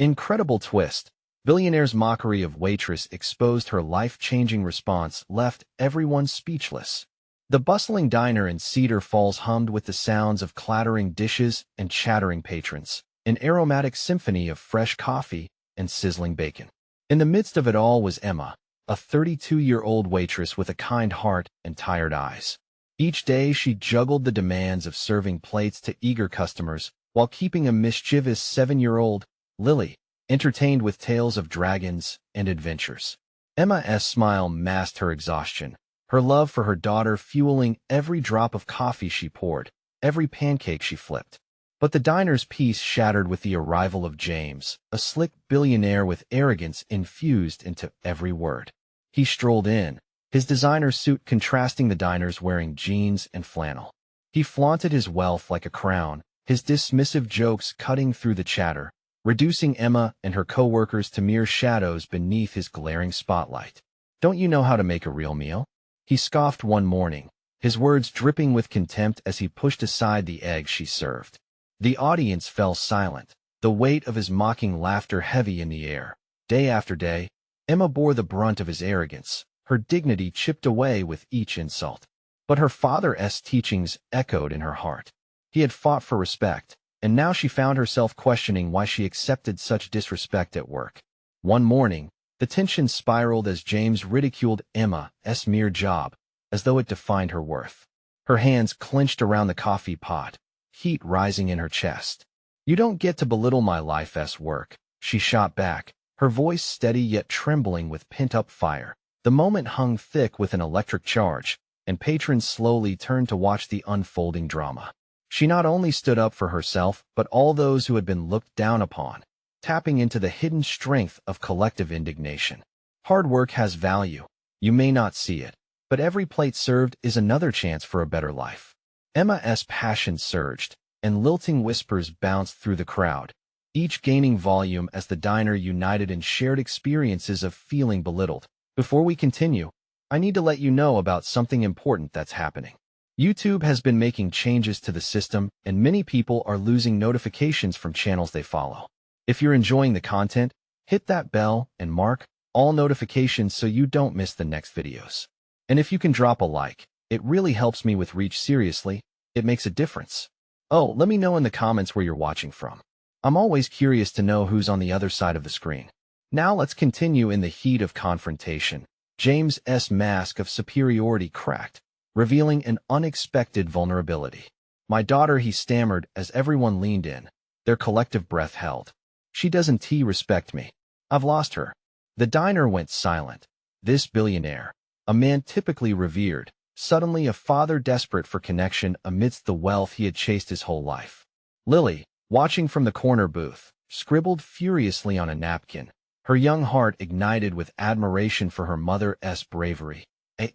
Incredible twist. Billionaire's Mockery of Waitress exposed her life-changing response left everyone speechless. The bustling diner in Cedar Falls hummed with the sounds of clattering dishes and chattering patrons, an aromatic symphony of fresh coffee and sizzling bacon. In the midst of it all was Emma, a 32-year-old waitress with a kind heart and tired eyes. Each day she juggled the demands of serving plates to eager customers while keeping a mischievous 7-year-old, Lily, entertained with tales of dragons and adventures. Emma's smile masked her exhaustion, her love for her daughter fueling every drop of coffee she poured, every pancake she flipped. But the diner's peace shattered with the arrival of James, a slick billionaire with arrogance infused into every word. He strolled in, his designer suit contrasting the diner's wearing jeans and flannel. He flaunted his wealth like a crown, his dismissive jokes cutting through the chatter, reducing Emma and her co-workers to mere shadows beneath his glaring spotlight. "Don't you know how to make a real meal?" he scoffed one morning, his words dripping with contempt as he pushed aside the eggs she served. The audience fell silent, the weight of his mocking laughter heavy in the air. Day after day, Emma bore the brunt of his arrogance, her dignity chipped away with each insult. But her father's teachings echoed in her heart. He had fought for respect, and now she found herself questioning why she accepted such disrespect at work. One morning, the tension spiraled as James ridiculed Emma's mere job, as though it defined her worth. Her hands clenched around the coffee pot, heat rising in her chest. "You don't get to belittle my life's work," she shot back, her voice steady yet trembling with pent-up fire. The moment hung thick with an electric charge, and patrons slowly turned to watch the unfolding drama. She not only stood up for herself, but all those who had been looked down upon, tapping into the hidden strength of collective indignation. Hard work has value. You may not see it, but every plate served is another chance for a better life. Emma's passion surged, and lilting whispers bounced through the crowd, each gaining volume as the diner united in shared experiences of feeling belittled. Before we continue, I need to let you know about something important that's happening. YouTube has been making changes to the system, and many people are losing notifications from channels they follow. If you're enjoying the content, hit that bell and mark all notifications so you don't miss the next videos. And if you can drop a like, it really helps me with reach. Seriously, it makes a difference. Oh, let me know in the comments where you're watching from. I'm always curious to know who's on the other side of the screen. Now let's continue. In the heat of confrontation, James's mask of superiority cracked, revealing an unexpected vulnerability. "My daughter," he stammered as everyone leaned in, their collective breath held. "She doesn't respect me. I've lost her." The diner went silent. This billionaire, a man typically revered, suddenly a father desperate for connection amidst the wealth he had chased his whole life. Lily, watching from the corner booth, scribbled furiously on a napkin, her young heart ignited with admiration for her mother's bravery.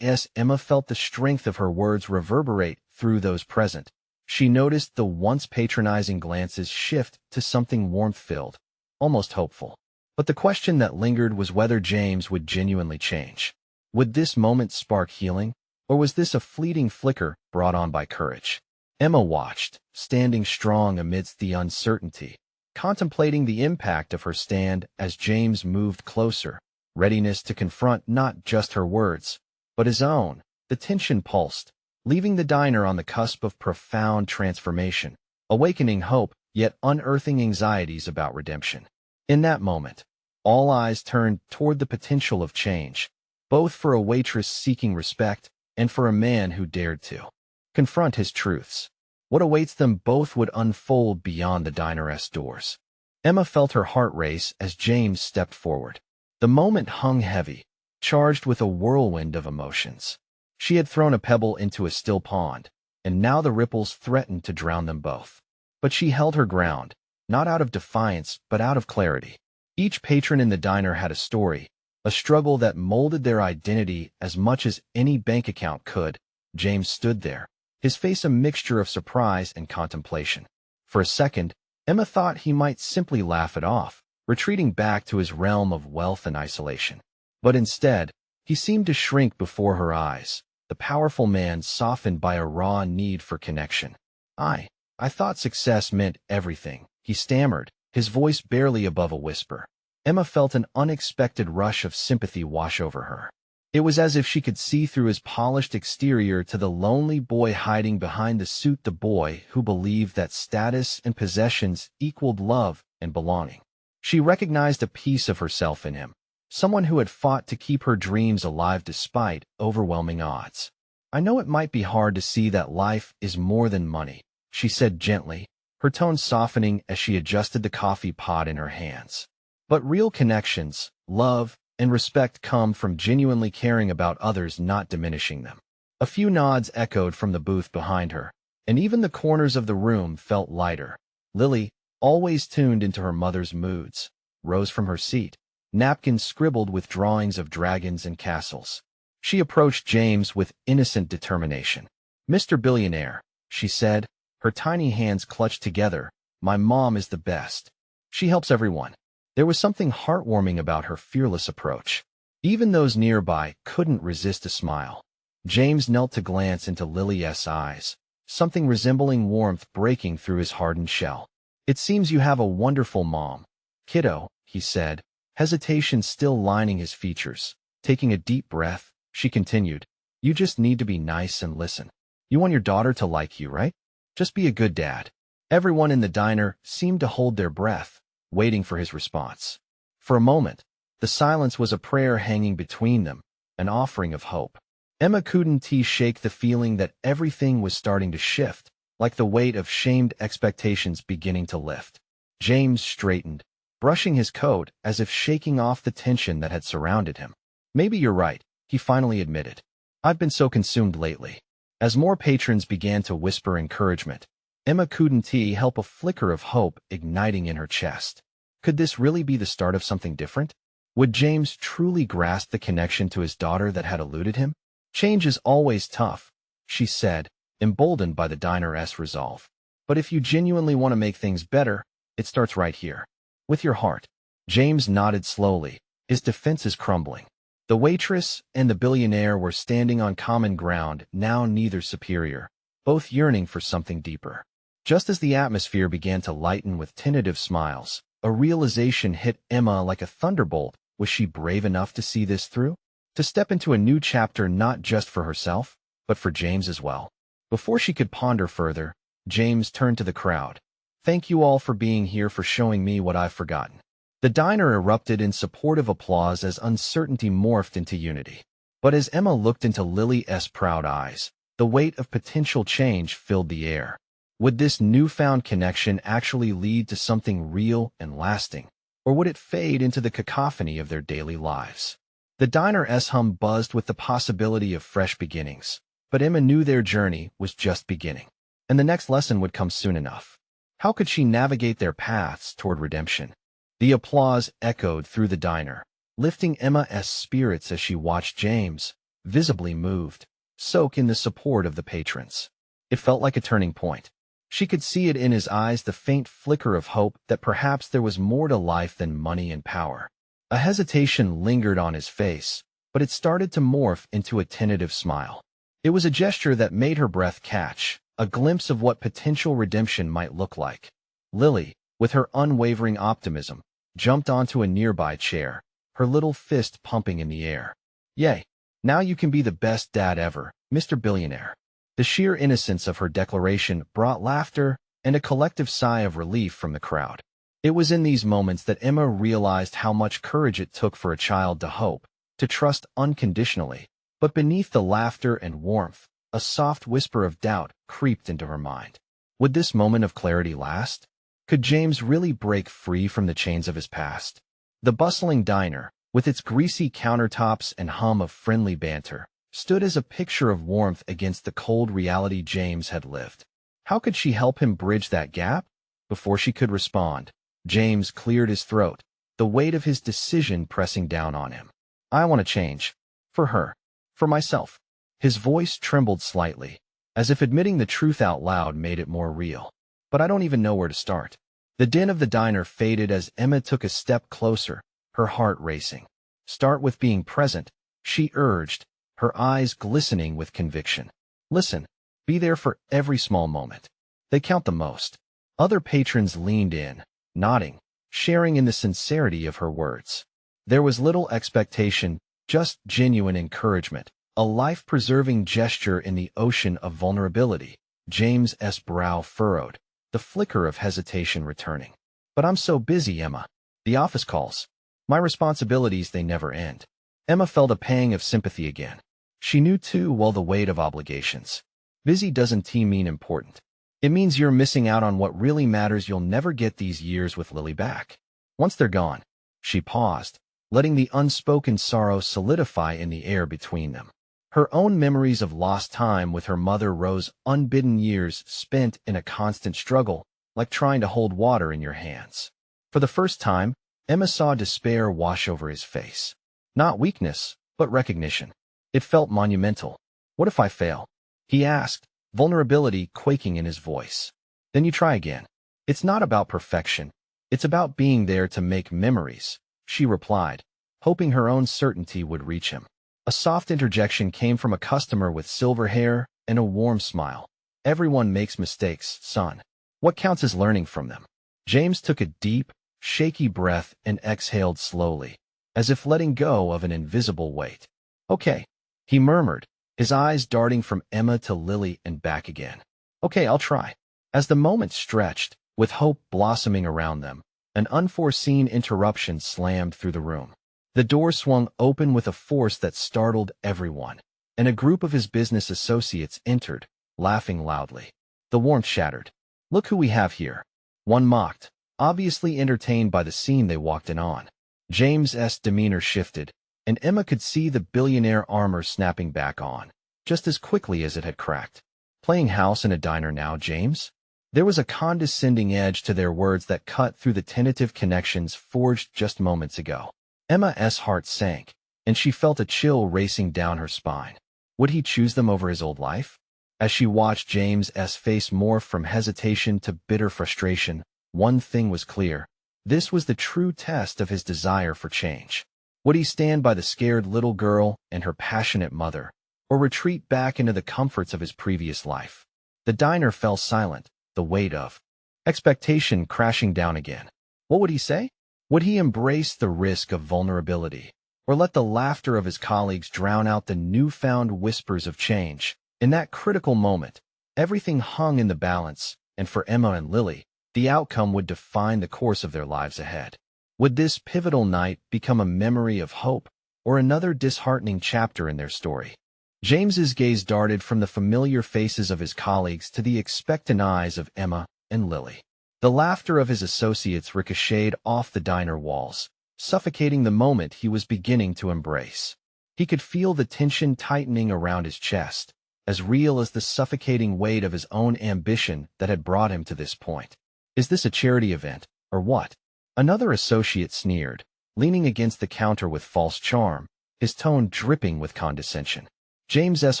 As Emma felt the strength of her words reverberate through those present, she noticed the once patronizing glances shift to something warmth-filled, almost hopeful. But the question that lingered was whether James would genuinely change. Would this moment spark healing, or was this a fleeting flicker brought on by courage? Emma watched, standing strong amidst the uncertainty, contemplating the impact of her stand as James moved closer, readiness to confront not just her words, but his own. The tension pulsed, leaving the diner on the cusp of profound transformation, awakening hope, yet unearthing anxieties about redemption. In that moment, all eyes turned toward the potential of change, both for a waitress seeking respect and for a man who dared to confront his truths. What awaits them both would unfold beyond the diner's doors. Emma felt her heart race as James stepped forward. The moment hung heavy, charged with a whirlwind of emotions. She had thrown a pebble into a still pond, and now the ripples threatened to drown them both. But she held her ground, not out of defiance, but out of clarity. Each patron in the diner had a story, a struggle that molded their identity as much as any bank account could. James stood there, his face a mixture of surprise and contemplation. For a second, Emma thought he might simply laugh it off, retreating back to his realm of wealth and isolation. But instead, he seemed to shrink before her eyes, the powerful man softened by a raw need for connection. I thought success meant everything," he stammered, his voice barely above a whisper. Emma felt an unexpected rush of sympathy wash over her. It was as if she could see through his polished exterior to the lonely boy hiding behind the suit, the boy who believed that status and possessions equaled love and belonging. She recognized a piece of herself in him, someone who had fought to keep her dreams alive despite overwhelming odds. "I know it might be hard to see that life is more than money," she said gently, her tone softening as she adjusted the coffee pot in her hands. "But real connections, love, and respect come from genuinely caring about others, not diminishing them." A few nods echoed from the booth behind her, and even the corners of the room felt lighter. Lily, always tuned into her mother's moods, rose from her seat, napkins scribbled with drawings of dragons and castles. She approached James with innocent determination. "Mr. Billionaire," she said, her tiny hands clutched together, "my mom is the best. She helps everyone." There was something heartwarming about her fearless approach. Even those nearby couldn't resist a smile. James knelt to glance into Lily's eyes, something resembling warmth breaking through his hardened shell. "It seems you have a wonderful mom, kiddo," he said, hesitation still lining his features. Taking a deep breath, she continued, "You just need to be nice and listen. You want your daughter to like you, right? Just be a good dad." Everyone in the diner seemed to hold their breath, waiting for his response. For a moment, the silence was a prayer hanging between them, an offering of hope. Emma couldn't shake the feeling that everything was starting to shift, like the weight of shamed expectations beginning to lift. James straightened, brushing his coat as if shaking off the tension that had surrounded him. "Maybe you're right," he finally admitted. "I've been so consumed lately." As more patrons began to whisper encouragement, Emma couldn't help a flicker of hope igniting in her chest. Could this really be the start of something different? Would James truly grasp the connection to his daughter that had eluded him? "Change is always tough," she said, emboldened by the diner's resolve. "But if you genuinely want to make things better, it starts right here. With your heart." James nodded slowly, his defenses crumbling. The waitress and the billionaire were standing on common ground, now neither superior, both yearning for something deeper. Just as the atmosphere began to lighten with tentative smiles, a realization hit Emma like a thunderbolt. Was she brave enough to see this through? To step into a new chapter not just for herself, but for James as well? Before she could ponder further, James turned to the crowd. "Thank you all for being here, for showing me what I've forgotten." The diner erupted in supportive applause as uncertainty morphed into unity. But as Emma looked into Lily's proud eyes, the weight of potential change filled the air. Would this newfound connection actually lead to something real and lasting, or would it fade into the cacophony of their daily lives? The diner's hum buzzed with the possibility of fresh beginnings, but Emma knew their journey was just beginning, and the next lesson would come soon enough. How could she navigate their paths toward redemption? The applause echoed through the diner, lifting Emma's spirits as she watched James, visibly moved, soak in the support of the patrons. It felt like a turning point. She could see it in his eyes, the faint flicker of hope that perhaps there was more to life than money and power. A hesitation lingered on his face, but it started to morph into a tentative smile. It was a gesture that made her breath catch, a glimpse of what potential redemption might look like. Lily, with her unwavering optimism, jumped onto a nearby chair, her little fist pumping in the air. "Yay! Now you can be the best dad ever, Mr. Billionaire." The sheer innocence of her declaration brought laughter and a collective sigh of relief from the crowd. It was in these moments that Emma realized how much courage it took for a child to hope, to trust unconditionally. But beneath the laughter and warmth, a soft whisper of doubt creeped into her mind. Would this moment of clarity last? Could James really break free from the chains of his past? The bustling diner, with its greasy countertops and hum of friendly banter, stood as a picture of warmth against the cold reality James had lived. How could she help him bridge that gap? Before she could respond, James cleared his throat, the weight of his decision pressing down on him. "I want to change. For her. For myself." His voice trembled slightly, as if admitting the truth out loud made it more real. "But I don't even know where to start." The din of the diner faded as Emma took a step closer, her heart racing. "Start with being present," she urged, her eyes glistening with conviction. "Listen, be there for every small moment. They count the most." Other patrons leaned in, nodding, sharing in the sincerity of her words. There was little expectation, just genuine encouragement, a life-preserving gesture in the ocean of vulnerability. James's brow furrowed, the flicker of hesitation returning. But I'm so busy, Emma. The office calls. My responsibilities, they never end. Emma felt a pang of sympathy again. She knew too well the weight of obligations. Busy doesn't mean important. It means you're missing out on what really matters. You'll never get these years with Lily back. Once they're gone. She paused, letting the unspoken sorrow solidify in the air between them. Her own memories of lost time with her mother rose, unbidden years spent in a constant struggle, like trying to hold water in your hands. For the first time, Emma saw despair wash over his face. Not weakness, but recognition. It felt monumental. What if I fail? He asked, vulnerability quaking in his voice. Then you try again. It's not about perfection. It's about being there to make memories, she replied, hoping her own certainty would reach him. A soft interjection came from a customer with silver hair and a warm smile. Everyone makes mistakes, son. What counts is learning from them. James took a deep, shaky breath and exhaled slowly, as if letting go of an invisible weight. Okay, he murmured, his eyes darting from Emma to Lily and back again. Okay, I'll try. As the moment stretched, with hope blossoming around them, an unforeseen interruption slammed through the room. The door swung open with a force that startled everyone, and a group of his business associates entered, laughing loudly. The warmth shattered. Look who we have here. One mocked, obviously entertained by the scene they walked in on. James's demeanor shifted, and Emma could see the billionaire armor snapping back on, just as quickly as it had cracked. Playing house in a diner now, James? There was a condescending edge to their words that cut through the tentative connections forged just moments ago. Emma's heart sank, and she felt a chill racing down her spine. Would he choose them over his old life? As she watched James's face morph from hesitation to bitter frustration, one thing was clear. This was the true test of his desire for change. Would he stand by the scared little girl and her passionate mother, or retreat back into the comforts of his previous life? The diner fell silent, the weight of expectation crashing down again. What would he say? Would he embrace the risk of vulnerability, or let the laughter of his colleagues drown out the newfound whispers of change? In that critical moment, everything hung in the balance, and for Emma and Lily, the outcome would define the course of their lives ahead. Would this pivotal night become a memory of hope, or another disheartening chapter in their story? James's gaze darted from the familiar faces of his colleagues to the expectant eyes of Emma and Lily. The laughter of his associates ricocheted off the diner walls, suffocating the moment he was beginning to embrace. He could feel the tension tightening around his chest, as real as the suffocating weight of his own ambition that had brought him to this point. Is this a charity event, or what? Another associate sneered, leaning against the counter with false charm, his tone dripping with condescension. James's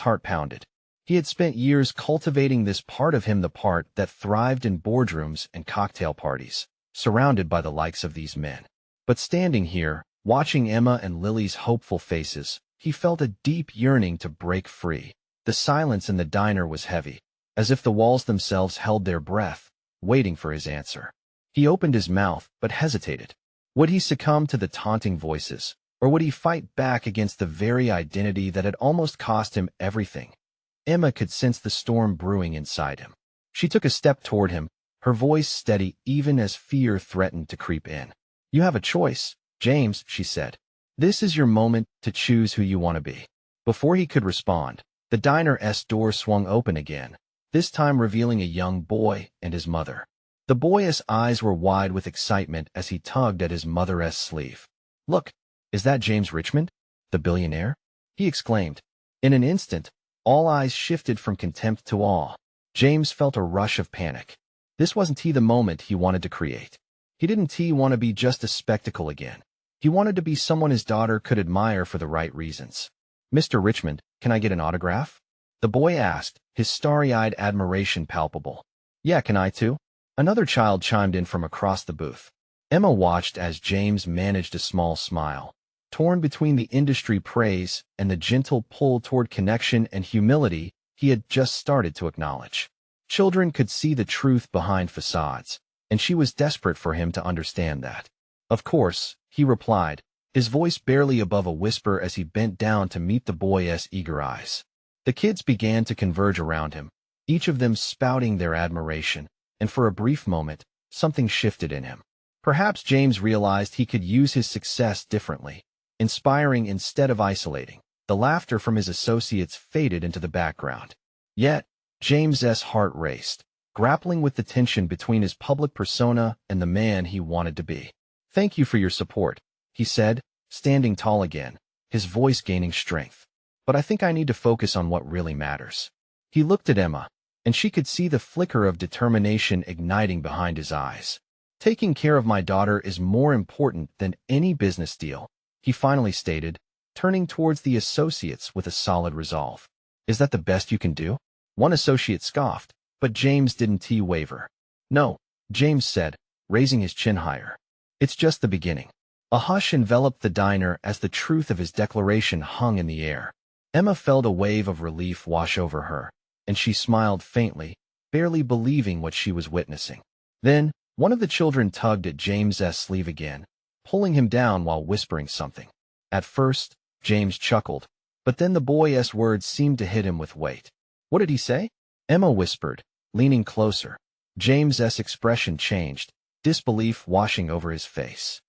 heart pounded. He had spent years cultivating this part of him, the part that thrived in boardrooms and cocktail parties, surrounded by the likes of these men. But standing here, watching Emma and Lily's hopeful faces, he felt a deep yearning to break free. The silence in the diner was heavy, as if the walls themselves held their breath, waiting for his answer. He opened his mouth, but hesitated. Would he succumb to the taunting voices, or would he fight back against the very identity that had almost cost him everything? Emma could sense the storm brewing inside him. She took a step toward him, her voice steady even as fear threatened to creep in. You have a choice, James, she said. This is your moment to choose who you want to be. Before he could respond, the diner's door swung open again, this time revealing a young boy and his mother. The boy's eyes were wide with excitement as he tugged at his mother's sleeve. Look, is that James Richmond, the billionaire? He exclaimed. In an instant, all eyes shifted from contempt to awe. James felt a rush of panic. This wasn't the moment he wanted to create. He didn't want to be just a spectacle again. He wanted to be someone his daughter could admire for the right reasons. Mr. Richmond, can I get an autograph? The boy asked, his starry-eyed admiration palpable. Yeah, can I too? Another child chimed in from across the booth. Emma watched as James managed a small smile, torn between the industry praise and the gentle pull toward connection and humility he had just started to acknowledge. Children could see the truth behind facades, and she was desperate for him to understand that. Of course, he replied, his voice barely above a whisper as he bent down to meet the boy's eager eyes. The kids began to converge around him, each of them spouting their admiration, and for a brief moment, something shifted in him. Perhaps James realized he could use his success differently, inspiring instead of isolating. The laughter from his associates faded into the background. Yet, James's heart raced, grappling with the tension between his public persona and the man he wanted to be. "Thank you for your support," he said, standing tall again, his voice gaining strength. "But I think I need to focus on what really matters." He looked at Emma, and she could see the flicker of determination igniting behind his eyes. "Taking care of my daughter is more important than any business deal," he finally stated, turning towards the associates with a solid resolve. "Is that the best you can do?" One associate scoffed, but James didn't waver. "No," James said, raising his chin higher. "It's just the beginning." A hush enveloped the diner as the truth of his declaration hung in the air. Emma felt a wave of relief wash over her, and she smiled faintly, barely believing what she was witnessing. Then, one of the children tugged at James's sleeve again, pulling him down while whispering something. At first, James chuckled, but then the boy's words seemed to hit him with weight. "What did he say?" Emma whispered, leaning closer. James's expression changed, disbelief washing over his face.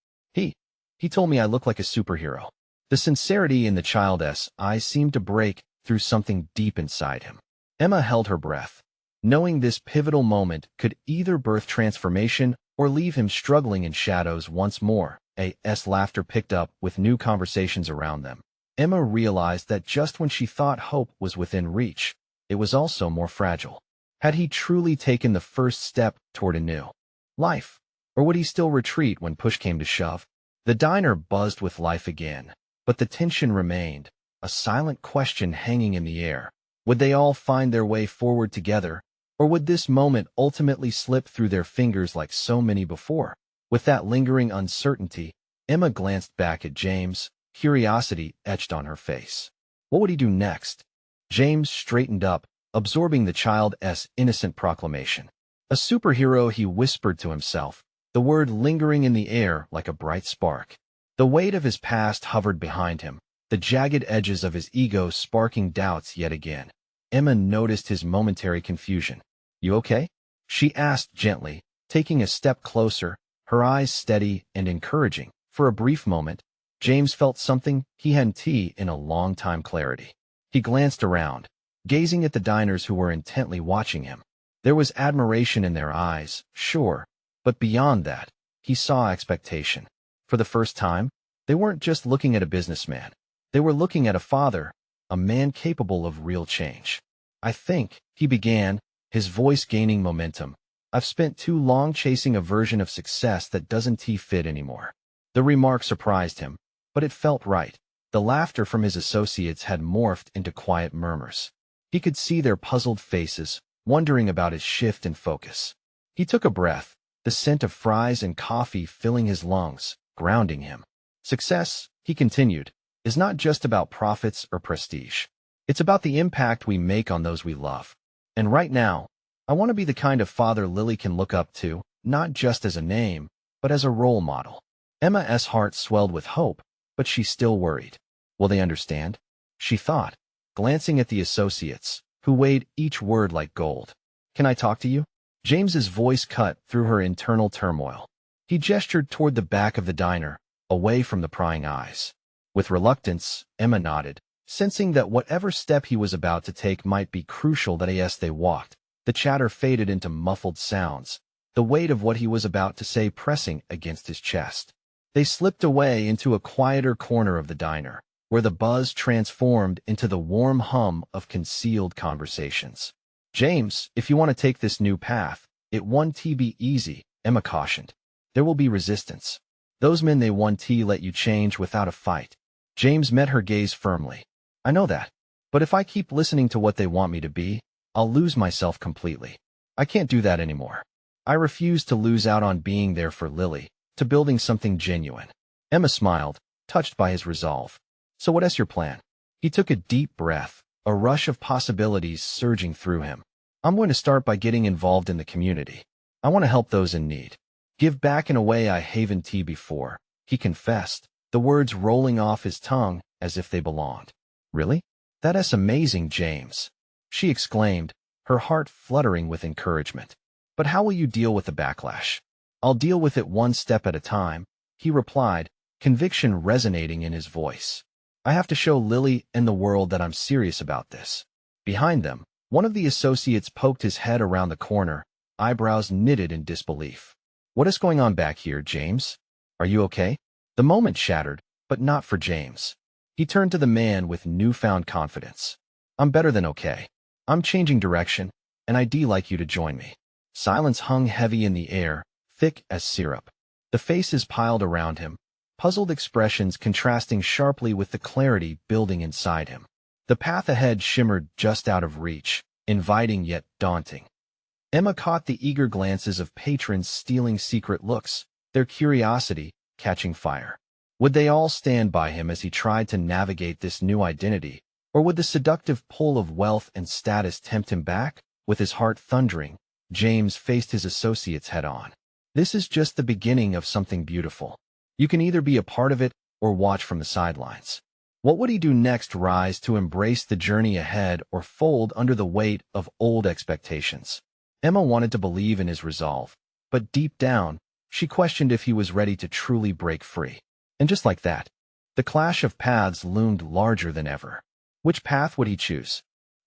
He told me I look like a superhero." The sincerity in the child's eyes seemed to break through something deep inside him. Emma held her breath, knowing this pivotal moment could either birth transformation or leave him struggling in shadows once more. A.'s laughter picked up with new conversations around them. Emma realized that just when she thought hope was within reach, it was also more fragile. Had he truly taken the first step toward a new life, or would he still retreat when push came to shove? The diner buzzed with life again, but the tension remained, a silent question hanging in the air. Would they all find their way forward together, or would this moment ultimately slip through their fingers like so many before? With that lingering uncertainty, Emma glanced back at James, curiosity etched on her face. What would he do next? James straightened up, absorbing the child's innocent proclamation. "A superhero," he whispered to himself, the word lingering in the air like a bright spark. The weight of his past hovered behind him, the jagged edges of his ego sparking doubts yet again. Emma noticed his momentary confusion. "You okay?" she asked gently, taking a step closer, her eyes steady and encouraging. For a brief moment, James felt something he hadn't in a long time: clarity. He glanced around, gazing at the diners who were intently watching him. There was admiration in their eyes, sure, but beyond that, he saw expectation. For the first time, they weren't just looking at a businessman. They were looking at a father, a man capable of real change. "I think," he began, his voice gaining momentum, "I've spent too long chasing a version of success that doesn't fit anymore." The remark surprised him, but it felt right. The laughter from his associates had morphed into quiet murmurs. He could see their puzzled faces, wondering about his shift in focus. He took a breath, the scent of fries and coffee filling his lungs, grounding him. "Success," he continued, "is not just about profits or prestige. It's about the impact we make on those we love. And right now, I want to be the kind of father Lily can look up to, not just as a name, but as a role model." Emma's heart swelled with hope, but she still worried. Will they understand? She thought, glancing at the associates, who weighed each word like gold. "Can I talk to you?" James's voice cut through her internal turmoil. He gestured toward the back of the diner, away from the prying eyes. With reluctance, Emma nodded, sensing that whatever step he was about to take might be crucial. That as they walked, the chatter faded into muffled sounds, the weight of what he was about to say pressing against his chest. They slipped away into a quieter corner of the diner, where the buzz transformed into the warm hum of concealed conversations. "James, if you want to take this new path, it won't be easy," Emma cautioned. "There will be resistance. Those men, they won't let you change without a fight." James met her gaze firmly. "I know that. But if I keep listening to what they want me to be, I'll lose myself completely. I can't do that anymore. I refuse to lose out on being there for Lily, to building something genuine." Emma smiled, touched by his resolve. "So what's your plan?" He took a deep breath, a rush of possibilities surging through him. "I'm going to start by getting involved in the community. I want to help those in need. Give back in a way I haven't before, he confessed, the words rolling off his tongue as if they belonged. Really? That's amazing, James, she exclaimed, her heart fluttering with encouragement. But how will you deal with the backlash? I'll deal with it one step at a time, he replied, conviction resonating in his voice. I have to show Lily and the world that I'm serious about this. Behind them, one of the associates poked his head around the corner, eyebrows knitted in disbelief. What is going on back here, James? Are you okay? The moment shattered, but not for James. He turned to the man with newfound confidence. I'm better than okay. I'm changing direction, and I'd like you to join me. Silence hung heavy in the air, thick as syrup. The faces piled around him, puzzled expressions contrasting sharply with the clarity building inside him. The path ahead shimmered just out of reach, inviting yet daunting. Emma caught the eager glances of patrons stealing secret looks, their curiosity catching fire. Would they all stand by him as he tried to navigate this new identity, or would the seductive pull of wealth and status tempt him back? With his heart thundering, James faced his associates head-on. This is just the beginning of something beautiful. You can either be a part of it or watch from the sidelines. What would he do next? Rise to embrace the journey ahead or fold under the weight of old expectations? Emma wanted to believe in his resolve, but deep down, she questioned if he was ready to truly break free. And just like that, the clash of paths loomed larger than ever. Which path would he choose?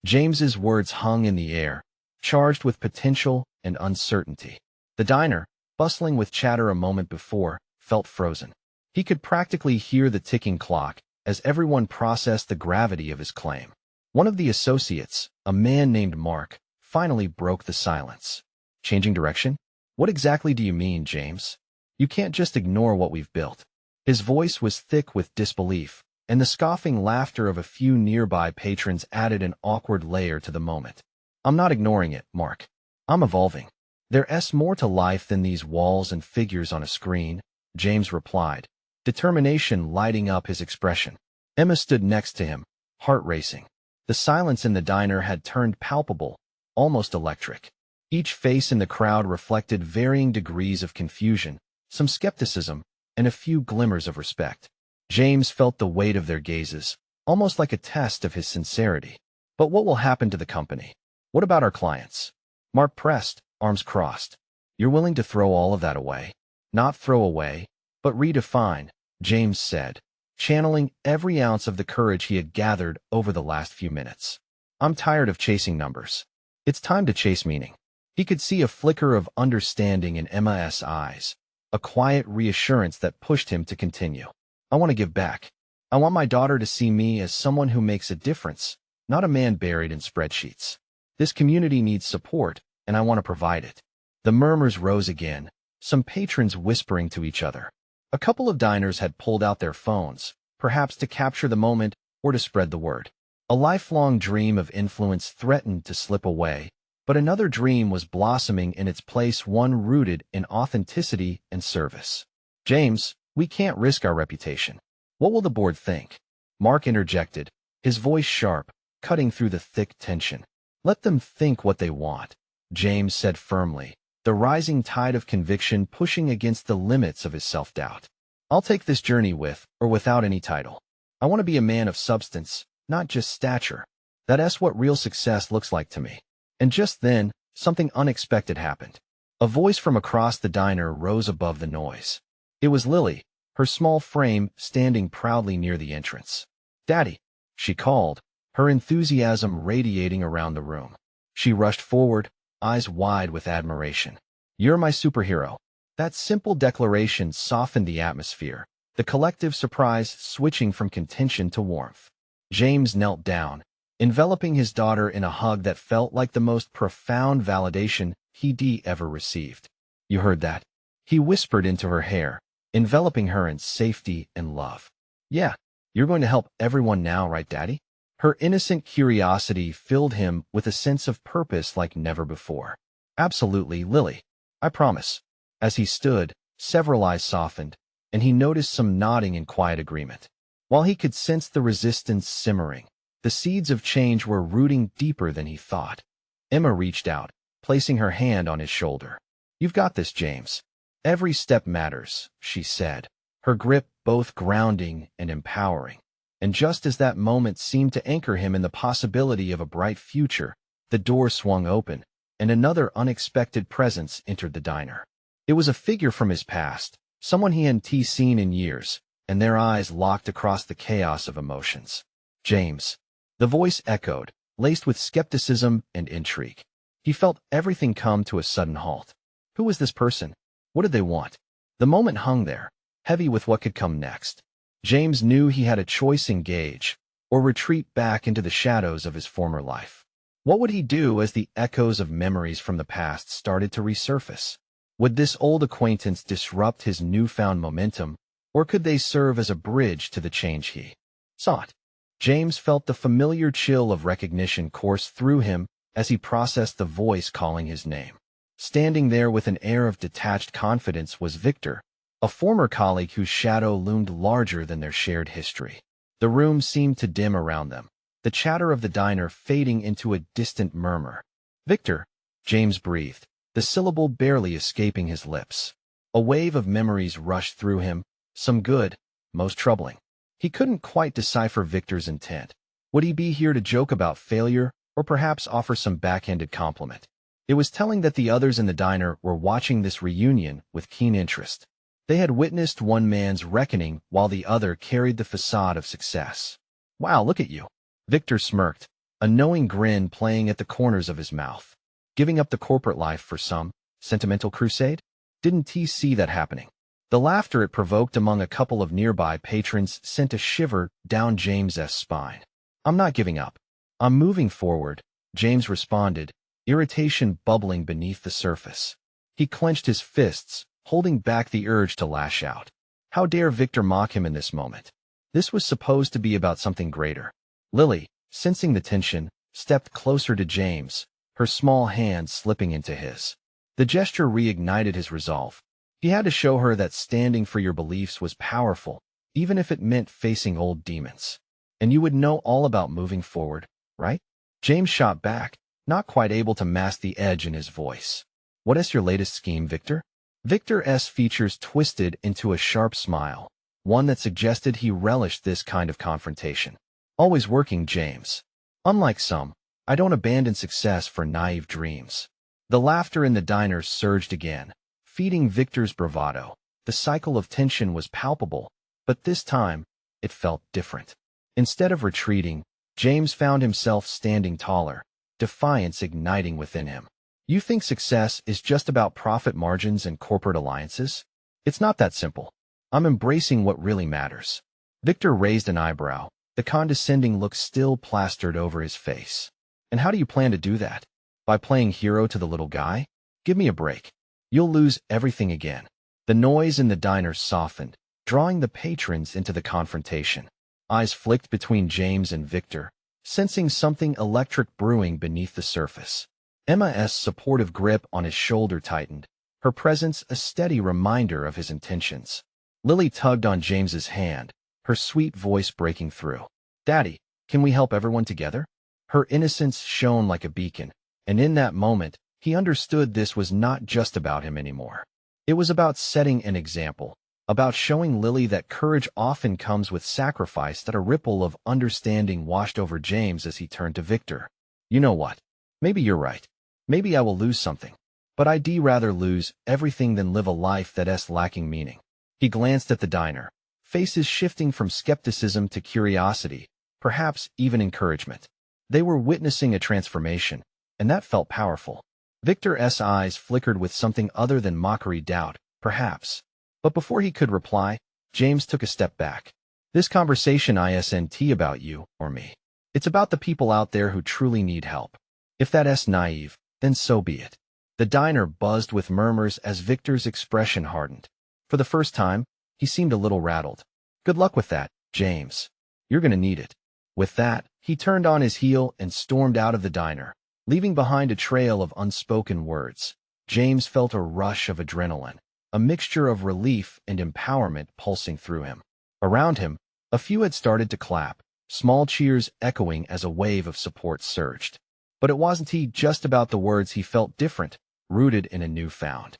James's words hung in the air, charged with potential and uncertainty. The diner, bustling with chatter a moment before, felt frozen. He could practically hear the ticking clock as everyone processed the gravity of his claim. One of the associates, a man named Mark, finally broke the silence. Changing direction? What exactly do you mean, James? You can't just ignore what we've built. His voice was thick with disbelief, and the scoffing laughter of a few nearby patrons added an awkward layer to the moment. I'm not ignoring it, Mark. I'm evolving. There's more to life than these walls and figures on a screen, James replied, determination lighting up his expression. Emma stood next to him, heart racing. The silence in the diner had turned palpable, almost electric. Each face in the crowd reflected varying degrees of confusion, some skepticism, and a few glimmers of respect. James felt the weight of their gazes, almost like a test of his sincerity. But what will happen to the company? What about our clients? Mark pressed, arms crossed. You're willing to throw all of that away? Not throw away, but redefine, James said, channeling every ounce of the courage he had gathered over the last few minutes. I'm tired of chasing numbers. It's time to chase meaning. He could see a flicker of understanding in Emma's eyes, a quiet reassurance that pushed him to continue. I want to give back. I want my daughter to see me as someone who makes a difference, not a man buried in spreadsheets. This community needs support, and I want to provide it. The murmurs rose again, some patrons whispering to each other. A couple of diners had pulled out their phones, perhaps to capture the moment or to spread the word. A lifelong dream of influence threatened to slip away, but another dream was blossoming in its place, one rooted in authenticity and service. James, we can't risk our reputation. What will the board think? Mark interjected, his voice sharp, cutting through the thick tension. Let them think what they want, James said firmly, the rising tide of conviction pushing against the limits of his self-doubt. I'll take this journey with or without any title. I want to be a man of substance, not just stature. That's what real success looks like to me. And just then, something unexpected happened. A voice from across the diner rose above the noise. It was Lily, her small frame standing proudly near the entrance. Daddy, she called, her enthusiasm radiating around the room. She rushed forward, eyes wide with admiration. You're my superhero. That simple declaration softened the atmosphere, the collective surprise switching from contention to warmth. James knelt down, enveloping his daughter in a hug that felt like the most profound validation he'd ever received. You heard that? He whispered into her hair, enveloping her in safety and love. Yeah, you're going to help everyone now, right, Daddy? Her innocent curiosity filled him with a sense of purpose like never before. Absolutely, Lily. I promise. As he stood, several eyes softened, and he noticed some nodding in quiet agreement. While he could sense the resistance simmering, the seeds of change were rooting deeper than he thought. Emma reached out, placing her hand on his shoulder. "You've got this, James. Every step matters," she said, her grip both grounding and empowering. And just as that moment seemed to anchor him in the possibility of a bright future, the door swung open, and another unexpected presence entered the diner. It was a figure from his past, someone he hadn't seen in years, and their eyes locked across the chaos of emotions. "James." The voice echoed, laced with skepticism and intrigue. He felt everything come to a sudden halt. Who was this person? What did they want? The moment hung there, heavy with what could come next. James knew he had a choice: engage, or retreat back into the shadows of his former life. What would he do as the echoes of memories from the past started to resurface? Would this old acquaintance disrupt his newfound momentum, or could they serve as a bridge to the change he sought? James felt the familiar chill of recognition course through him as he processed the voice calling his name. Standing there with an air of detached confidence was Victor, a former colleague whose shadow loomed larger than their shared history. The room seemed to dim around them, the chatter of the diner fading into a distant murmur. "Victor," James breathed, the syllable barely escaping his lips. A wave of memories rushed through him, some good, most troubling. He couldn't quite decipher Victor's intent. Would he be here to joke about failure, or perhaps offer some backhanded compliment? It was telling that the others in the diner were watching this reunion with keen interest. They had witnessed one man's reckoning while the other carried the facade of success. "Wow, look at you." Victor smirked, a knowing grin playing at the corners of his mouth. "Giving up the corporate life for some sentimental crusade? Didn't he see that happening?" The laughter it provoked among a couple of nearby patrons sent a shiver down James's spine. "I'm not giving up. I'm moving forward," James responded, irritation bubbling beneath the surface. He clenched his fists, holding back the urge to lash out. How dare Victor mock him in this moment? This was supposed to be about something greater. Lily, sensing the tension, stepped closer to James, her small hand slipping into his. The gesture reignited his resolve. He had to show her that standing for your beliefs was powerful, even if it meant facing old demons. "And you would know all about moving forward, right?" James shot back, not quite able to mask the edge in his voice. "What is your latest scheme, Victor?" Victor's features twisted into a sharp smile, one that suggested he relished this kind of confrontation. "Always working, James. Unlike some, I don't abandon success for naive dreams." The laughter in the diner surged again, feeding Victor's bravado. The cycle of tension was palpable, but this time, it felt different. Instead of retreating, James found himself standing taller, defiance igniting within him. "You think success is just about profit margins and corporate alliances? It's not that simple. I'm embracing what really matters." Victor raised an eyebrow, the condescending look still plastered over his face. "And how do you plan to do that? By playing hero to the little guy? Give me a break. You'll lose everything again." The noise in the diner softened, drawing the patrons into the confrontation. Eyes flicked between James and Victor, sensing something electric brewing beneath the surface. Emma's supportive grip on his shoulder tightened, her presence a steady reminder of his intentions. Lily tugged on James's hand, her sweet voice breaking through. "Daddy, can we help everyone together?" Her innocence shone like a beacon, and in that moment, he understood this was not just about him anymore. It was about setting an example, about showing Lily that courage often comes with sacrifice. That a ripple of understanding washed over James as he turned to Victor. "You know what? Maybe you're right. Maybe I will lose something. But I'd rather lose everything than live a life that's lacking meaning." He glanced at the diner, faces shifting from skepticism to curiosity, perhaps even encouragement. They were witnessing a transformation, and that felt powerful. Victor's eyes flickered with something other than mockery, doubt, perhaps. But before he could reply, James took a step back. "This conversation isn't about you or me. It's about the people out there who truly need help. If that's naive, then so be it." The diner buzzed with murmurs as Victor's expression hardened. For the first time, he seemed a little rattled. "Good luck with that, James. You're gonna need it." With that, he turned on his heel and stormed out of the diner, leaving behind a trail of unspoken words. James felt a rush of adrenaline, a mixture of relief and empowerment pulsing through him. Around him, a few had started to clap, small cheers echoing as a wave of support surged. But it wasn't just about the words. He felt different, rooted in a newfound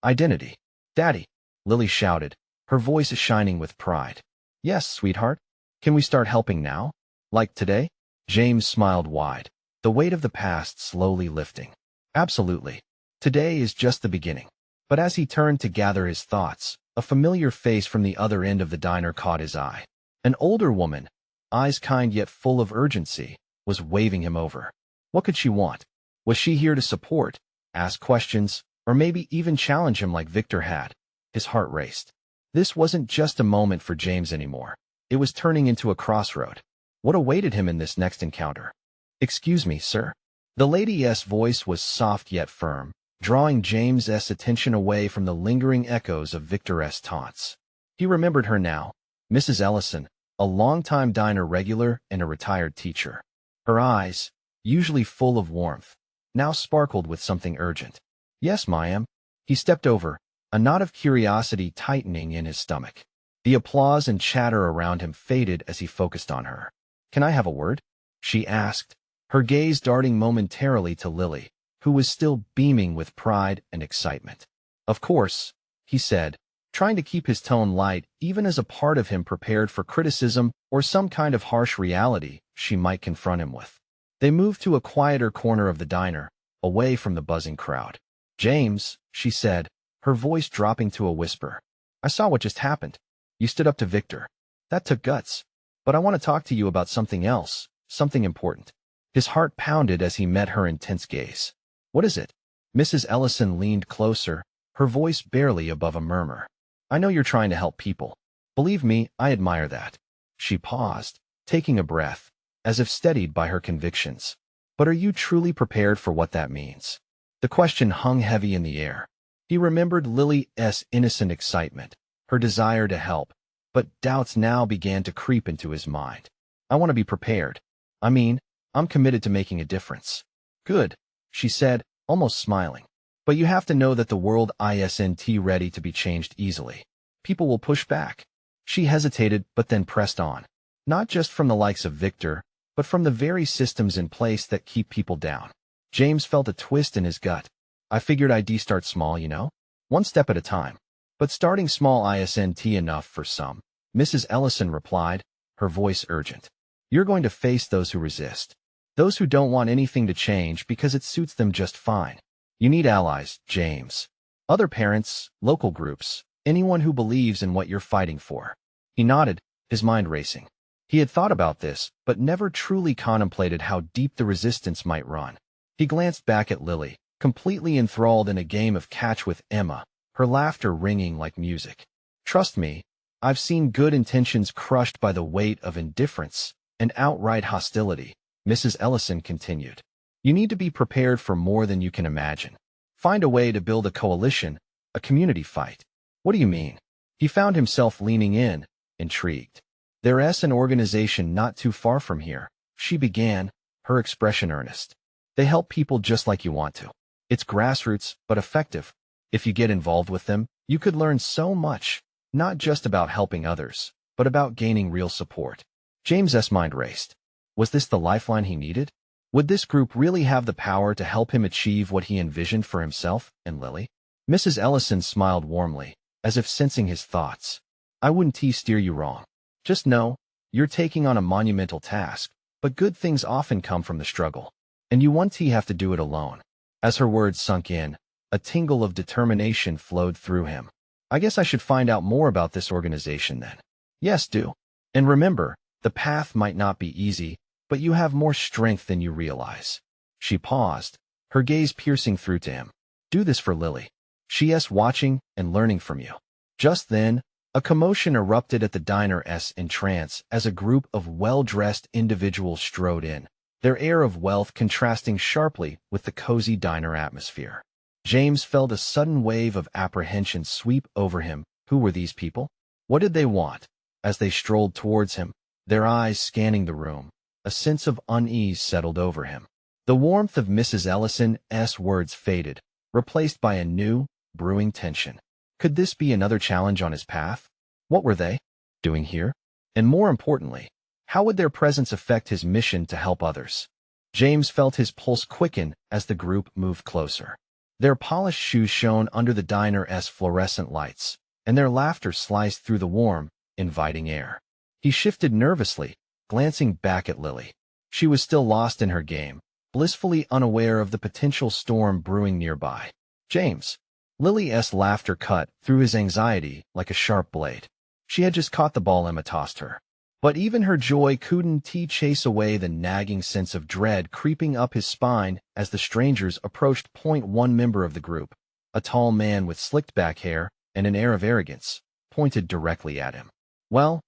Identity. Daddy, Lily shouted, her voice shining with pride. Yes, sweetheart. Can we start helping now? Like today? James smiled wide, the weight of the past slowly lifting. Absolutely. Today is just the beginning. But as he turned to gather his thoughts, a familiar face from the other end of the diner caught his eye. An older woman, eyes kind yet full of urgency, was waving him over. What could she want? Was she here to support, ask questions, or maybe even challenge him like Victor had? His heart raced. This wasn't just a moment for James anymore. It was turning into a crossroad. What awaited him in this next encounter? Excuse me, sir. The lady's voice was soft yet firm, drawing James's attention away from the lingering echoes of Victor's taunts. He remembered her now, Mrs. Ellison, a longtime diner regular and a retired teacher. Her eyes, usually full of warmth, now sparkled with something urgent. Yes, ma'am. He stepped over, a knot of curiosity tightening in his stomach. The applause and chatter around him faded as he focused on her. Can I have a word? She asked, her gaze darting momentarily to Lily, who was still beaming with pride and excitement. Of course, he said, trying to keep his tone light even as a part of him prepared for criticism or some kind of harsh reality she might confront him with. They moved to a quieter corner of the diner, away from the buzzing crowd. James, she said, her voice dropping to a whisper. I saw what just happened. You stood up to Victor. That took guts. But I want to talk to you about something else, something important. His heart pounded as he met her intense gaze. What is it? Mrs. Ellison leaned closer, her voice barely above a murmur. I know you're trying to help people. Believe me, I admire that. She paused, taking a breath, as if steadied by her convictions. But are you truly prepared for what that means? The question hung heavy in the air. He remembered Lily's innocent excitement, her desire to help, but doubts now began to creep into his mind. I want to be prepared. I mean, I'm committed to making a difference. Good, she said, almost smiling. But you have to know that the world isn't ready to be changed easily. People will push back. She hesitated but then pressed on. Not just from the likes of Victor, but from the very systems in place that keep people down. James felt a twist in his gut. I figured I'd start small, you know? One step at a time. But starting small isn't enough for some, Mrs. Ellison replied, her voice urgent. You're going to face those who resist. Those who don't want anything to change because it suits them just fine. You need allies, James. Other parents, local groups, anyone who believes in what you're fighting for. He nodded, his mind racing. He had thought about this, but never truly contemplated how deep the resistance might run. He glanced back at Lily, completely enthralled in a game of catch with Emma, her laughter ringing like music. Trust me, I've seen good intentions crushed by the weight of indifference and outright hostility, Mrs. Ellison continued. You need to be prepared for more than you can imagine. Find a way to build a coalition, a community fight. What do you mean? He found himself leaning in, intrigued. There's an organization not too far from here, she began, her expression earnest. They help people just like you want to. It's grassroots, but effective. If you get involved with them, you could learn so much, not just about helping others, but about gaining real support. James's mind raced. Was this the lifeline he needed? Would this group really have the power to help him achieve what he envisioned for himself and Lily? Mrs. Ellison smiled warmly, as if sensing his thoughts. I wouldn't steer you wrong. Just know, you're taking on a monumental task, but good things often come from the struggle. And you won't have to do it alone. As her words sunk in, a tingle of determination flowed through him. I guess I should find out more about this organization then. Yes, do. And remember, the path might not be easy, but you have more strength than you realize. She paused, her gaze piercing through to him. Do this for Lily. She's watching and learning from you. Just then, a commotion erupted at the diner's entrance as a group of well-dressed individuals strode in, their air of wealth contrasting sharply with the cozy diner atmosphere. James felt a sudden wave of apprehension sweep over him. Who were these people? What did they want? As they strolled towards him, their eyes scanning the room, a sense of unease settled over him. The warmth of Mrs. Ellison's words faded, replaced by a new, brewing tension. Could this be another challenge on his path? What were they doing here? And more importantly, how would their presence affect his mission to help others? James felt his pulse quicken as the group moved closer. Their polished shoes shone under the diner's fluorescent lights, and their laughter sliced through the warm, inviting air. He shifted nervously, glancing back at Lily. She was still lost in her game, blissfully unaware of the potential storm brewing nearby. James. Lily's laughter cut through his anxiety like a sharp blade. She had just caught the ball Emma tossed her. But even her joy couldn't chase away the nagging sense of dread creeping up his spine as the strangers approached. One member of the group, a tall man with slicked back hair and an air of arrogance, pointed directly at him. Well,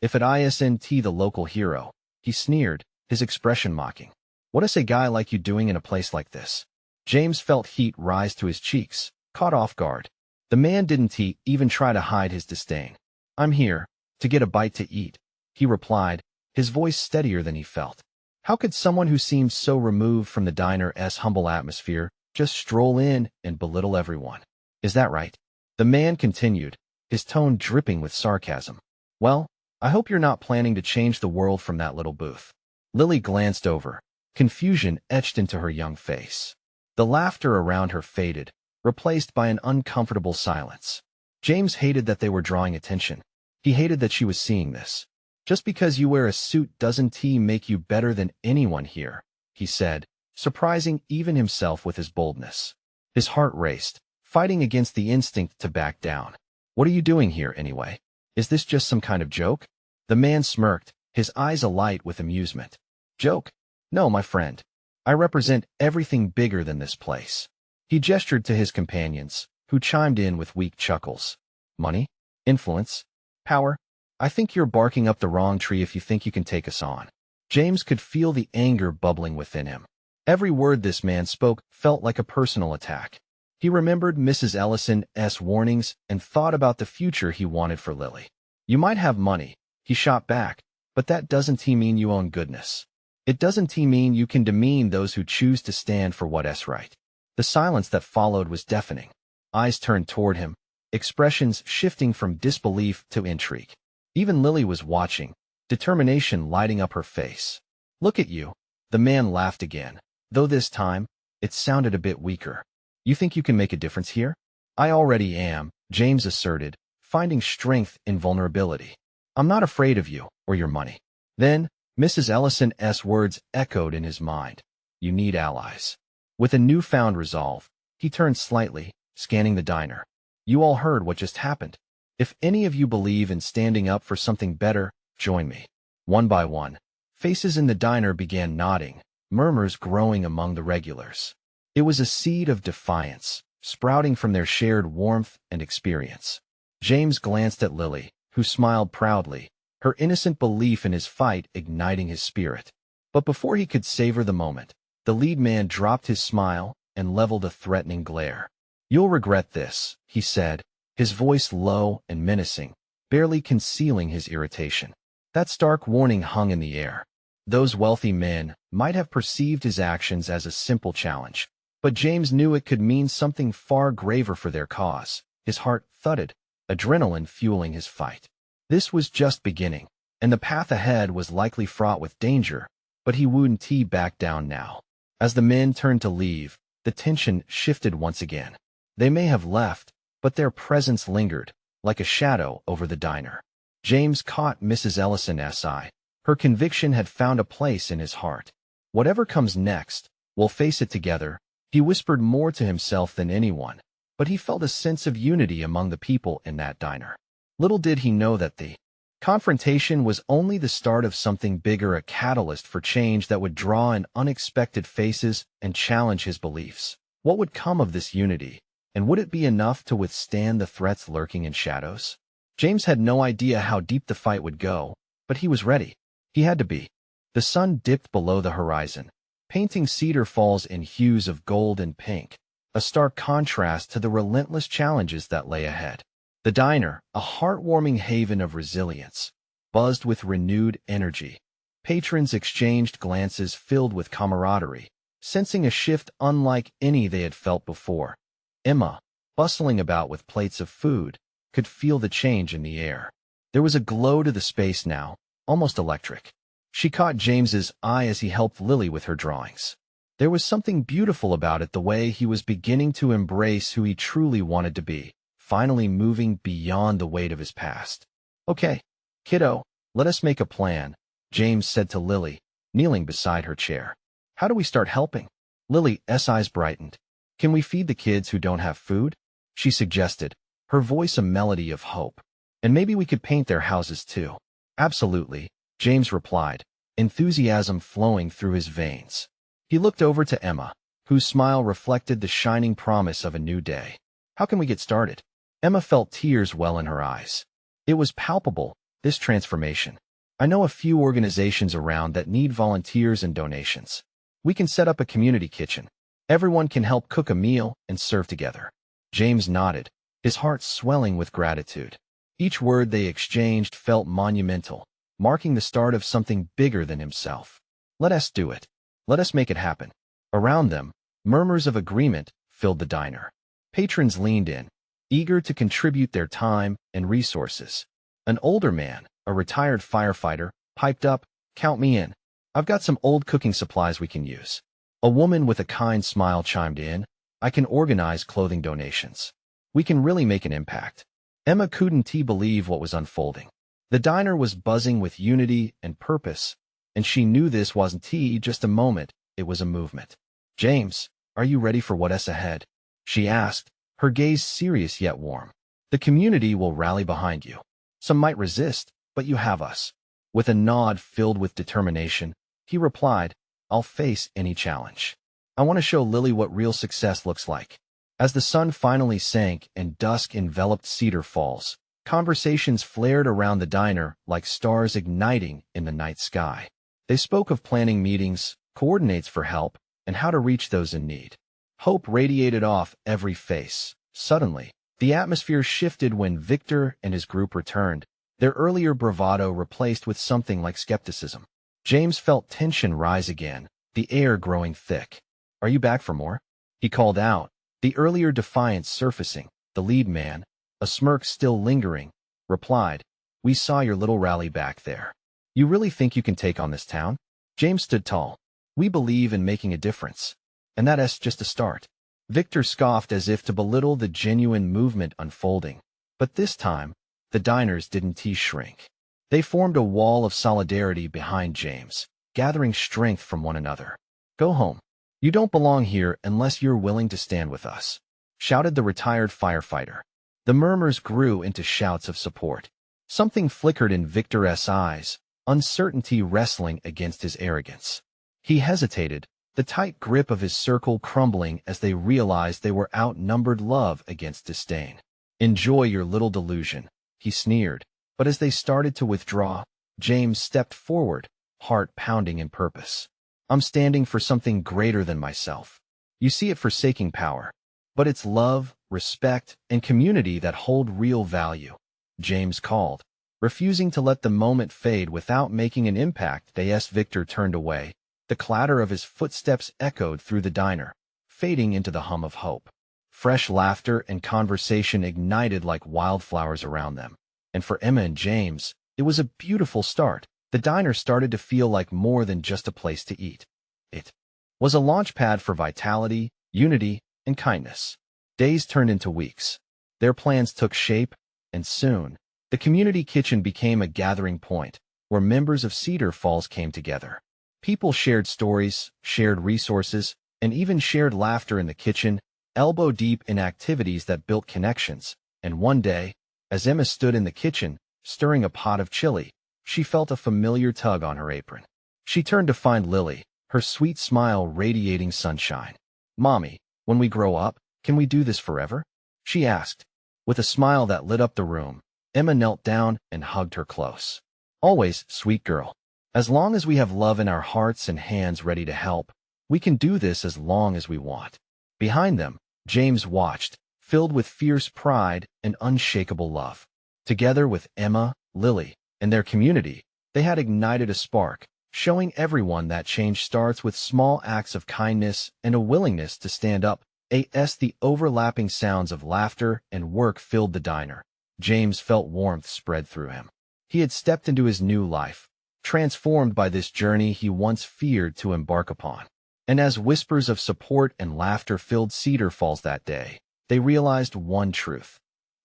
if it isn't the local hero, he sneered, his expression mocking. What is a guy like you doing in a place like this? James felt heat rise to his cheeks, caught off guard. The man didn't even try to hide his disdain. I'm here to get a bite to eat, he replied, his voice steadier than he felt. How could someone who seemed so removed from the diner's humble atmosphere just stroll in and belittle everyone? Is that right? The man continued, his tone dripping with sarcasm. Well, I hope you're not planning to change the world from that little booth. Lily glanced over, confusion etched into her young face. The laughter around her faded, replaced by an uncomfortable silence. James hated that they were drawing attention. He hated that she was seeing this. Just because you wear a suit doesn't make you better than anyone here, he said, surprising even himself with his boldness. His heart raced, fighting against the instinct to back down. What are you doing here, anyway? Is this just some kind of joke? The man smirked, his eyes alight with amusement. Joke? No, my friend. I represent everything bigger than this place. He gestured to his companions, who chimed in with weak chuckles. Money? Influence? Power? I think you're barking up the wrong tree if you think you can take us on. James could feel the anger bubbling within him. Every word this man spoke felt like a personal attack. He remembered Mrs. Ellison's warnings and thought about the future he wanted for Lily. You might have money, he shot back, but that doesn't mean you own goodness. It doesn't mean you can demean those who choose to stand for what's right. The silence that followed was deafening. Eyes turned toward him, expressions shifting from disbelief to intrigue. Even Lily was watching, determination lighting up her face. Look at you. The man laughed again, though this time, it sounded a bit weaker. You think you can make a difference here? I already am, James asserted, finding strength in vulnerability. I'm not afraid of you or your money. Then, Mrs. Ellison's words echoed in his mind. You need allies. With a newfound resolve, he turned slightly, scanning the diner. You all heard what just happened. If any of you believe in standing up for something better, join me. One by one, faces in the diner began nodding, murmurs growing among the regulars. It was a seed of defiance, sprouting from their shared warmth and experience. James glanced at Lily, who smiled proudly, her innocent belief in his fight igniting his spirit. But before he could savor the moment, the lead man dropped his smile and leveled a threatening glare. You'll regret this, he said, his voice low and menacing, barely concealing his irritation. That stark warning hung in the air. Those wealthy men might have perceived his actions as a simple challenge, but James knew it could mean something far graver for their cause. His heart thudded, adrenaline fueling his fight. This was just beginning, and the path ahead was likely fraught with danger, but he wouldn't back down now. As the men turned to leave, the tension shifted once again. They may have left, but their presence lingered, like a shadow over the diner. James caught Mrs. Ellison's eye. Her conviction had found a place in his heart. Whatever comes next, we'll face it together, he whispered more to himself than anyone, but he felt a sense of unity among the people in that diner. Little did he know that the confrontation was only the start of something bigger, a catalyst for change that would draw in unexpected faces and challenge his beliefs. What would come of this unity? And would it be enough to withstand the threats lurking in shadows? James had no idea how deep the fight would go, but he was ready. He had to be. The sun dipped below the horizon, painting Cedar Falls in hues of gold and pink, a stark contrast to the relentless challenges that lay ahead. The diner, a heartwarming haven of resilience, buzzed with renewed energy. Patrons exchanged glances filled with camaraderie, sensing a shift unlike any they had felt before. Emma, bustling about with plates of food, could feel the change in the air. There was a glow to the space now, almost electric. She caught James's eye as he helped Lily with her drawings. There was something beautiful about it, the way he was beginning to embrace who he truly wanted to be, finally moving beyond the weight of his past. "Okay, kiddo, let us make a plan," James said to Lily, kneeling beside her chair. "How do we start helping?" Lily's eyes brightened. "Can we feed the kids who don't have food?" she suggested, her voice a melody of hope. "And maybe we could paint their houses too." "Absolutely," James replied, enthusiasm flowing through his veins. He looked over to Emma, whose smile reflected the shining promise of a new day. "How can we get started?" Emma felt tears well in her eyes. It was palpable, this transformation. "I know a few organizations around that need volunteers and donations. We can set up a community kitchen. Everyone can help cook a meal and serve together." James nodded, his heart swelling with gratitude. Each word they exchanged felt monumental, marking the start of something bigger than himself. "Let us do it. Let us make it happen." Around them, murmurs of agreement filled the diner. Patrons leaned in, eager to contribute their time and resources. An older man, a retired firefighter, piped up, "Count me in. I've got some old cooking supplies we can use." A woman with a kind smile chimed in, "I can organize clothing donations. We can really make an impact." Emma couldn't believe what was unfolding. The diner was buzzing with unity and purpose, and she knew this wasn't just a moment, it was a movement. "James, are you ready for what's ahead?" she asked, her gaze serious yet warm. "The community will rally behind you. Some might resist, but you have us." With a nod filled with determination, he replied, "I'll face any challenge. I want to show Lily what real success looks like." As the sun finally sank and dusk enveloped Cedar Falls, conversations flared around the diner like stars igniting in the night sky. They spoke of planning meetings, coordinates for help, and how to reach those in need. Hope radiated off every face. Suddenly, the atmosphere shifted when Victor and his group returned, their earlier bravado replaced with something like skepticism. James felt tension rise again, the air growing thick. "Are you back for more?" he called out, the earlier defiance surfacing. The lead man, a smirk still lingering, replied, "We saw your little rally back there. You really think you can take on this town?" James stood tall. "We believe in making a difference. And that's just a start." Victor scoffed as if to belittle the genuine movement unfolding. But this time, the diners didn't shrink. They formed a wall of solidarity behind James, gathering strength from one another. "Go home. You don't belong here unless you're willing to stand with us," shouted the retired firefighter. The murmurs grew into shouts of support. Something flickered in Victor's eyes, uncertainty wrestling against his arrogance. He hesitated, the tight grip of his circle crumbling as they realized they were outnumbered, love against disdain. "Enjoy your little delusion," he sneered. But as they started to withdraw, James stepped forward, heart pounding in purpose. "I'm standing for something greater than myself. You see it forsaking power. But it's love, respect, and community that hold real value," James called, refusing to let the moment fade without making an impact. As Victor turned away, the clatter of his footsteps echoed through the diner, fading into the hum of hope. Fresh laughter and conversation ignited like wildflowers around them. And for Emma and James, it was a beautiful start. The diner started to feel like more than just a place to eat. It was a launchpad for vitality, unity, and kindness. Days turned into weeks. Their plans took shape, and soon, the community kitchen became a gathering point where members of Cedar Falls came together. People shared stories, shared resources, and even shared laughter in the kitchen, elbow deep in activities that built connections. And one day, as Emma stood in the kitchen, stirring a pot of chili, she felt a familiar tug on her apron. She turned to find Lily, her sweet smile radiating sunshine. "Mommy, when we grow up, can we do this forever?" she asked. With a smile that lit up the room, Emma knelt down and hugged her close. "Always, sweet girl. As long as we have love in our hearts and hands ready to help, we can do this as long as we want." Behind them, James watched, filled with fierce pride and unshakable love. Together with Emma, Lily, and their community, they had ignited a spark, showing everyone that change starts with small acts of kindness and a willingness to stand up. The overlapping sounds of laughter and work filled the diner. James felt warmth spread through him. He had stepped into his new life, transformed by this journey he once feared to embark upon. And as whispers of support and laughter filled Cedar Falls that day, they realized one truth.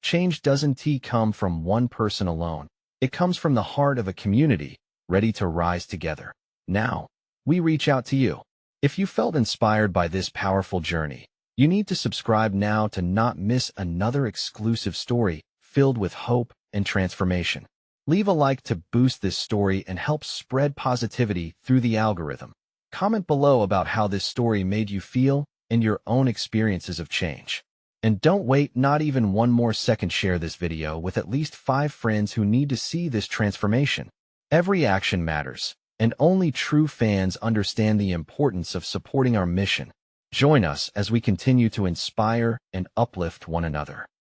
Change doesn't come from one person alone. It comes from the heart of a community, ready to rise together. Now, we reach out to you. If you felt inspired by this powerful journey, you need to subscribe now to not miss another exclusive story filled with hope and transformation. Leave a like to boost this story and help spread positivity through the algorithm. Comment below about how this story made you feel and your own experiences of change. And don't wait not even one more second. Share this video with at least 5 friends who need to see this transformation. Every action matters, and only true fans understand the importance of supporting our mission. Join us as we continue to inspire and uplift one another.